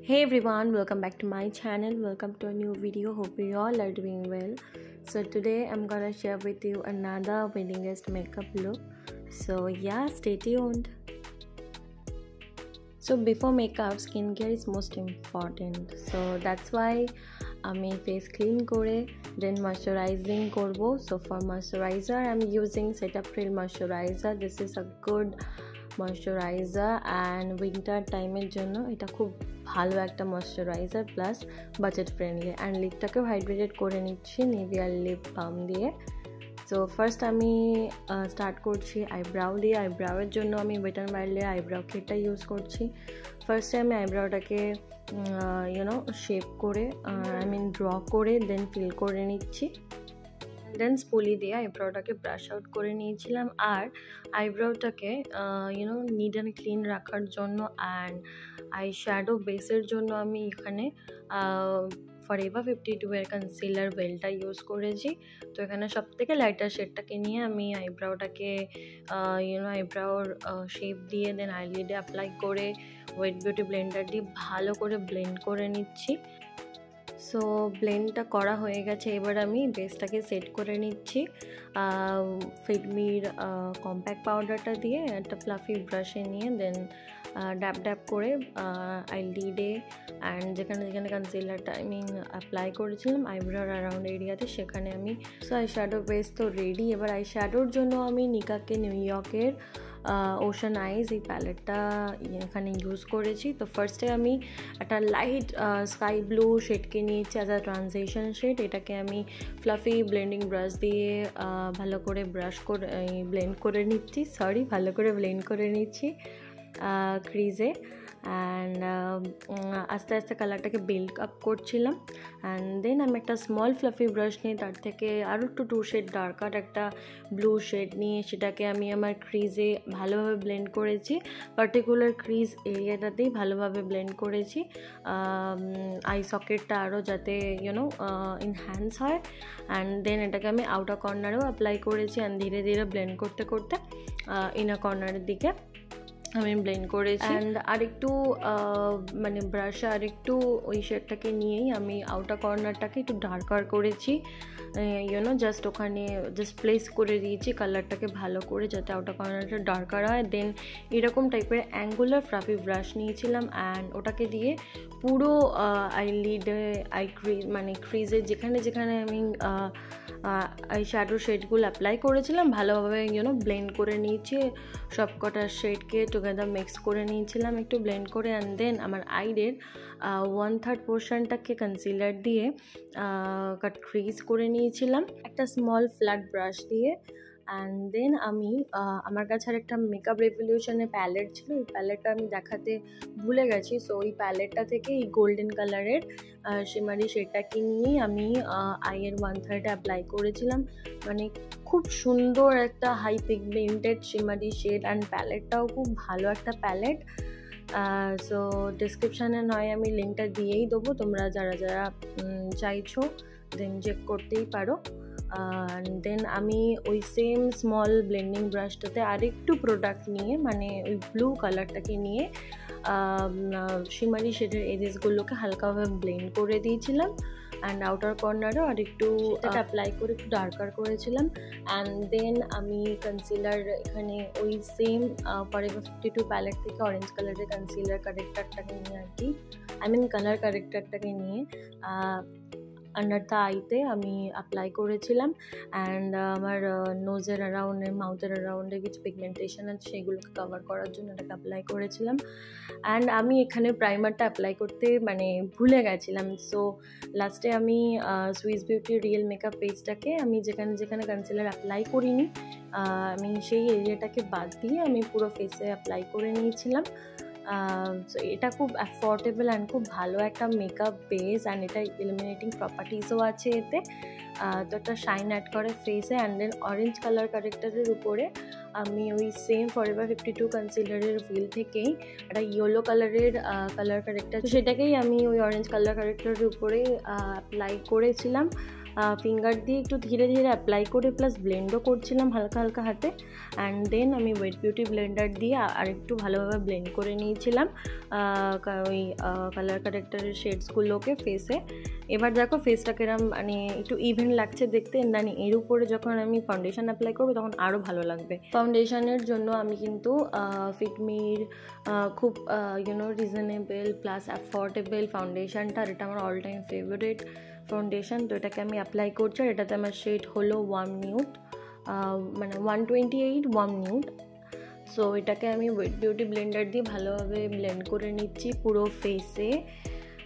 Hey everyone, welcome back to my channel. Welcome to a new video. Hope you all are doing well. So today I'm gonna share with you another winningest makeup look. So yeah, stay tuned. So before makeup, skincare is most important. So that's why আমি face clean করে then moisturizing করবো. So for moisturizer I'm using Cetaphil moisturizer. This is a good moisturizer and winter time এর জন্য এটা খুব ভালো একটা moisturizer plus budget friendly and লিপটাকেও হাইড্রেটেড করে নিচ্ছি নিভিয়া লিপ বাম দিয়ে। সো ফার্স্ট আমি স্টার্ট করছি আইব্রাউ দিয়ে। আইব্রাউয়ের জন্য আমি ওয়েট অ্যান্ড ওয়াইল্ডের আইব্রাউ কিটটা ইউজ করছি। ফার্স্টে আমি আইব্রাউটাকে শেপ করে ড্র করে দেন ফিল করে নিচ্ছি। দেন স্পুলি দিয়ে আইব্রাউটাকে ব্রাশ আউট করে নিয়েছিলাম। আর আইব্রাউটাকে নিট অ্যান্ড ক্লিন রাখার জন্য অ্যান্ড আই শ্যাডো বেসের জন্য আমি এখানে ফরএভার 52 এর কনসিলার ওয়েলটা ইউজ করেছি। তো এখানে সব থেকে লাইটার শেডটাকে নিয়ে আমি আইব্রাউটাকে আইব্রাউর শেপ দিয়ে দেন আইলিডে অ্যাপ্লাই করে ওয়েট বিউটি ব্লেন্ডার দিয়ে ভালো করে ব্লেন্ড করে নিচ্ছি। সো ব্লেন্ডটা করা হয়ে গেছে, এবার আমি বেসটাকে সেট করে নিচ্ছি ফিটমির কম্প্যাক্ট পাউডারটা দিয়ে একটা ফ্লাফি ব্রাশে নিয়ে দেন ড্যাপ ড্যাপ করে আইলিডে অ্যান্ড যেখানে যেখানে কনসিলারটা অ্যাপ্লাই করেছিলাম আইব্রোর অ্যারাউন্ড এরিয়াতে সেখানে আমি সো আই শ্যাডো বেস তো রেডি। এবার আই শ্যাডোর জন্য আমি নিকাকে নিউ ইয়র্কের ওশান আইজ এই প্যালেটটা এখানে ইউজ করেছি। তো ফার্স্টে আমি একটা লাইট স্কাই ব্লু শেডকে নিয়েছি অ্যাজ আ ট্রানজিশন শেড। এটাকে আমি ফ্লাফি ব্লেন্ডিং ব্রাশ দিয়ে ভালো করে ব্লেন্ড করে নিচ্ছি ক্রিজে অ্যান্ড আস্তে আস্তে কালারটাকে বিল্ড আপ করছিলাম। অ্যান্ড দেন আমি একটা স্মল ফ্লাফি ব্রাশ নিয়ে তার থেকে আরও একটু 2 শেড ডার্কার একটা ব্লু শেড নিয়ে সেটাকে আমি আমার ক্রিজে ভালোভাবে ব্লেন্ড করেছি। পার্টিকুলার ক্রিজ এরিয়াটাতেই ভালোভাবে ব্লেন্ড করেছি আই সকেটটা আরও যাতে ইনহ্যান্স হয়। অ্যান্ড দেন এটাকে আমি আউটার কর্নারেও অ্যাপ্লাই করেছি অ্যান্ড ধীরে ধীরে ব্লেন্ড করতে করতে ইনার কর্নারের দিকে আমি ব্লেন্ড করেছি। অ্যান্ড আরেকটু ব্রাশে আরেকটু ওই শেডটাকে নিয়েই আমি আউটার কর্নারটাকে একটু ডার্কার করেছি জাস্ট ওখানে জাস্ট প্লেস করে দিয়েছি কালারটাকে ভালো করে যাতে আউটার কর্নারটা ডার্কার হয়। দেন এরকম টাইপের অ্যাঙ্গুলার ফ্লাফি ব্রাশ নিয়েছিলাম অ্যান্ড ওটাকে দিয়ে পুরো আইলিডে ক্রিজে যেখানে যেখানে আমি এই শ্যাডো শেডগুলো অ্যাপ্লাই করেছিলাম ভালোভাবে ব্লেন্ড করে নিয়েছি। সব কটা শেডকে টুগেদার মিক্স করে নিয়েছিলাম একটু ব্লেন্ড করে। অ্যান্ড দেন আমার আইডের 1/3 পোর্শনটাকে কনসিলার দিয়ে কাট ক্রিজ করে নিয়েছিলাম একটা স্মল ফ্ল্যাট ব্রাশ দিয়ে। অ্যান্ড দেন আমি আমার কাছে আর একটা মেকআপ রেভলিউশনের প্যালেট ছিল, ওই প্যালেটটা আমি দেখাতে ভুলে গেছি। সো ওই প্যালেটটা থেকে এই গোল্ডেন কালারের শিমারি শেডটাকে নিয়েই আমি আইয়ের 1/3 অ্যাপ্লাই করেছিলাম। খুব সুন্দর একটা high pigmented shimmery shade and প্যালেটটাও খুব ভালো একটা প্যালেট। সো ডিসক্রিপশানে নয় আমি লিঙ্কটা দিয়েই দেবো, তোমরা যারা যারা চাইছো দেন চেক করতেই পারো। দেন আমি ওই সেম স্মল ব্লেন্ডিং ব্রাশটাতে আরেকটু প্রোডাক্ট নিয়ে ওই ব্লু কালারটাকে নিয়ে শিমারি শেডের এরিয়াসগুলোকে হালকাভাবে ব্লেন্ড করে দিয়েছিলাম অ্যান্ড আউটার কর্নারও আরেকটু অ্যাপ্লাই করে একটু ডার্কার করেছিলাম। অ্যান্ড দেন আমি কনসিলার এখানে ওই সেম ফরএভার 52 প্যালেট থেকে অরেঞ্জ কালারের কনসিলার কারেক্টারটাকে নিয়ে কালার কারেক্টারটাকে নিয়ে আন্ডার দ্য আইতে আমি অ্যাপ্লাই করেছিলাম। অ্যান্ড আমার নোজের অ্যারাউন্ডে মাউথের অ্যারাউন্ডে কিছু পিগমেন্টেশন আছে সেগুলোকে কভার করার জন্য এটাকে অ্যাপ্লাই করেছিলাম। অ্যান্ড আমি এখানে প্রাইমারটা অ্যাপ্লাই করতে ভুলে গেছিলাম। সো লাস্টে আমি সুইস বিউটি রিয়েল মেকআপ পেজটাকে আমি যেখানে যেখানে কনসিলার অ্যাপ্লাই করিনি আমি সেই এরিয়াটাকে বাদ দিয়ে আমি পুরো ফেসে অ্যাপ্লাই করে নিয়েছিলাম। সো এটা খুব অ্যাফোর্ডেবল অ্যান্ড খুব ভালো একটা মেকআপ বেস অ্যান্ড এটা ইলুমিনেটিং প্রপার্টিসও আছে এতে। তো একটা শাইন অ্যাড করে ফেসে। অ্যান্ড দেন অরেঞ্জ কালার কারেক্টারের উপরে আমি ওই সেম ফরএভার 52 কনসিলারের হুইল থেকেই একটা ইয়েলো কালারের কালার কারেক্টার সেটাকেই আমি ওই অরেঞ্জ কালার কারেক্টারের উপরে অ্যাপ্লাই করেছিলাম। ফিঙ্গার দিয়ে একটু ধীরে ধীরে অ্যাপ্লাই করে প্লাস ব্লেন্ডও করছিলাম হালকা হালকা হাতে। অ্যান্ড দেন আমি ওয়েট বিউটি ব্লেন্ডার দিয়ে আরেকটু ভালোভাবে ব্লেন্ড করে নিয়েছিলাম ওই কালার কারেক্টারের শেডসগুলোকে ফেসে। এবার দেখো ফেসটা কিরম মানে একটু ইভেন লাগছে দেখতে। দেন এর উপরে যখন আমি ফাউন্ডেশন অ্যাপ্লাই করবো তখন আরও ভালো লাগবে। ফাউন্ডেশনের জন্য আমি কিন্তু ফিটমির খুব রিজনেবল প্লাস অ্যাফোর্ডেবল ফাউন্ডেশনটা, এটা আমার অল টাইম ফেভারিট ফাউন্ডেশন। তো এটাকে আমি অ্যাপ্লাই করছি আর এটাতে আমার শেড হলো ওয়ার্ম নিউড, মানে 128 ওয়ার্ম নিউড। সো এটাকে আমি ওয়েট বিউটি ব্লেন্ডার দিয়ে ভালোভাবে ব্লেন্ড করে নিচ্ছি পুরো ফেসে।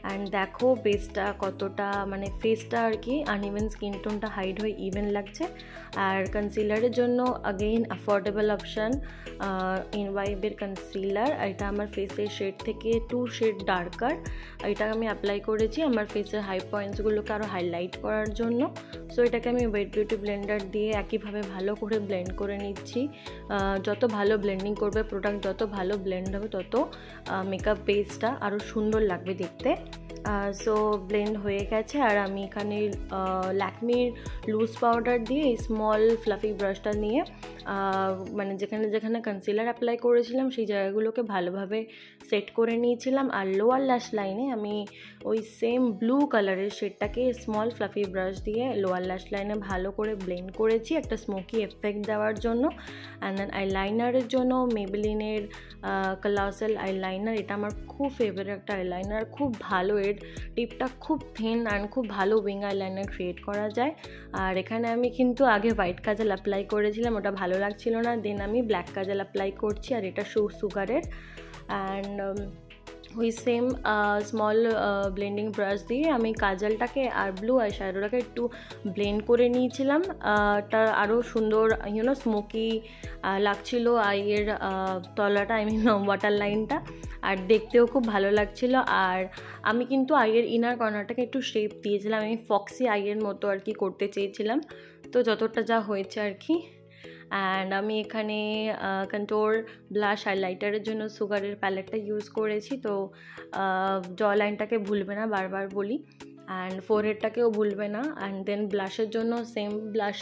অ্যান্ড দেখো বেসটা কতটা মানে ফেসটা আর কি আনইভেন স্কিন টোনটা হাইড হয়ে ইভেন লাগছে। আর কনসিলারের জন্য অগেইন অ্যাফোর্ডেবল অপশান ইনভাইবের কনসিলার। এটা আমার ফেসের শেড থেকে 2 শেড ডার্কার। এটা আমি অ্যাপ্লাই করেছি আমার ফেসের হাই পয়েন্টসগুলোকে আরও হাইলাইট করার জন্য। সো এটাকে আমি ওয়েট বিউটি ব্লেন্ডার দিয়ে একইভাবে ভালো করে ব্লেন্ড করে নিচ্ছি। যত ভালো ব্লেন্ডিং করবে প্রোডাক্ট, যত ভালো ব্লেন্ড হবে তত মেকআপ বেসটা আরও সুন্দর লাগবে দেখতে। সো ব্লেন্ড হয়ে গেছে আর আমি এখানে ল্যাকমির লুজ পাউডার দিয়ে এই স্মল ফ্লাফি ব্রাশটা নিয়ে মানে যেখানে যেখানে কনসিলার অ্যাপ্লাই করেছিলাম সেই জায়গাগুলোকে ভালোভাবে সেট করে নিয়েছিলাম। আর লোয়ার ল্যাশ লাইনে আমি ওই সেম ব্লু কালারের শেডটাকে স্মল ফ্লাফি ব্রাশ দিয়ে লোয়ার ল্যাশ লাইনে ভালো করে ব্লেন্ড করেছি একটা স্মোকি এফেক্ট দেওয়ার জন্য। অ্যান্ড দেন আইলাইনারের জন্য মেবেলিনের কলাসাল আইলাইনার, এটা আমার খুব ফেভারিট একটা আইলাইনার, খুব ভালো, এর টিপটা খুব থিন অ্যান্ড খুব ভালো উইং আইলাইনার ক্রিয়েট করা যায়। আর এখানে আমি কিন্তু আগে হোয়াইট কাজল অ্যাপ্লাই করেছিলাম, ওটা ভালো লাগছিল না, দেন আমি ব্ল্যাক কাজল অ্যাপ্লাই করছি আর এটা সুগারের। অ্যান্ড ওই সেম স্মল ব্লেন্ডিং ব্রাশ দিয়ে আমি কাজলটাকে আর ব্লু আই শ্যাডোটাকে একটু ব্লেন্ড করে নিয়েছিলাম। তা আরও সুন্দর স্মোকি লাগছিল আইয়ের তলাটা, আই মিন ওয়াটার লাইনটা, আর দেখতেও খুব ভালো লাগছিল। আর আমি কিন্তু আইয়ের ইনার কর্নারটাকে একটু শেপ দিয়েছিলাম, আমি ফক্সি আইয়ের মতো আর কি করতে চেয়েছিলাম, তো যতটা যা হয়েছে আর কি। অ্যান্ড আমি এখানে কন্ট্রোল ব্লাশ হাইলাইটারের জন্য সুগারের প্যালেটটা ইউজ করেছি। তো জ লাইনটাকে ভুলবে না, বারবার বলি, অ্যান্ড ফোরহেডটাকেও ভুলবে না। অ্যান্ড দেন ব্লাশের জন্য সেম ব্লাশ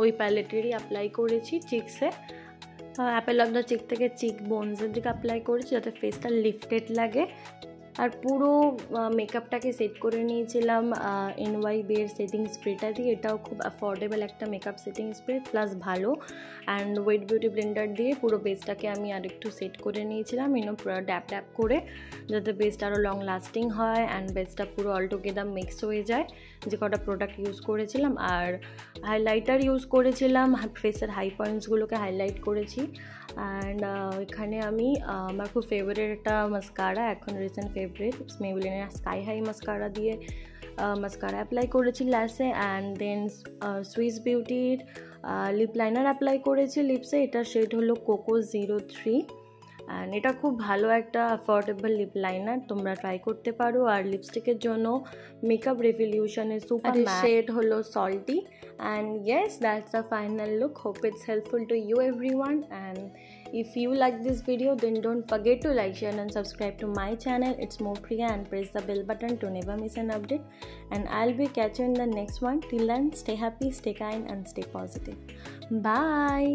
ওই প্যালেটেরই অ্যাপ্লাই করেছি চিকসে, অ্যাপেল অফ দ্য চিক থেকে চিক বোনসের দিকে অ্যাপ্লাই করেছি যাতে ফেসটা লিফটেড লাগে। আর পুরো মেকআপটাকে সেট করে নিয়েছিলাম এনওয়াইবের সেটিং স্প্রেটা দিয়ে, এটাও খুব অ্যাফোর্ডেবল একটা মেকআপ সেটিং স্প্রে প্লাস ভালো। অ্যান্ড ওয়েট বিউটি ব্লেন্ডার দিয়ে পুরো বেসটাকে আমি আরেকটু সেট করে নিয়েছিলাম পুরো ড্যাপ ড্যাপ করে, যাতে বেসটা আরও লং লাস্টিং হয় অ্যান্ড বেসটা পুরো অলটুগেদার মিক্স হয়ে যায় যে কটা প্রোডাক্ট ইউজ করেছিলাম। আর হাইলাইটার ইউজ করেছিলাম, ফেসের হাই পয়েন্টসগুলোকে হাইলাইট করেছি। অ্যান্ড এখানে আমি আমার খুব ফেভারিট একটা মাস্কারা, এখন রিসেন্ট ফেভারিট মেবেলিনের স্কাই হাই মাস্কারা দিয়ে মাস্কারা অ্যাপ্লাই করেছি ল্যাসে। অ্যান্ড দেন সুইস বিউটির লিপ লাইনার অ্যাপ্লাই করেছি লিপসে, এটার শেড হলো কোকো 03। অ্যান্ড এটা খুব ভালো একটা অ্যাফোর্ডেবল লিপ লাইনার, তোমরা ট্রাই করতে পারো। আর লিপস্টিকের জন্য মেকআপ রেভলিউশনের সুপার শেড হলো salty. And yes, that's the final look. Hope it's helpful to you everyone. And if you like this video, then don't forget to like, share and subscribe to my channel. It's more Priya, and press the bell button to never miss an update. And I'll be catch you in the next one. Till then, stay happy, stay kind and stay positive. Bye.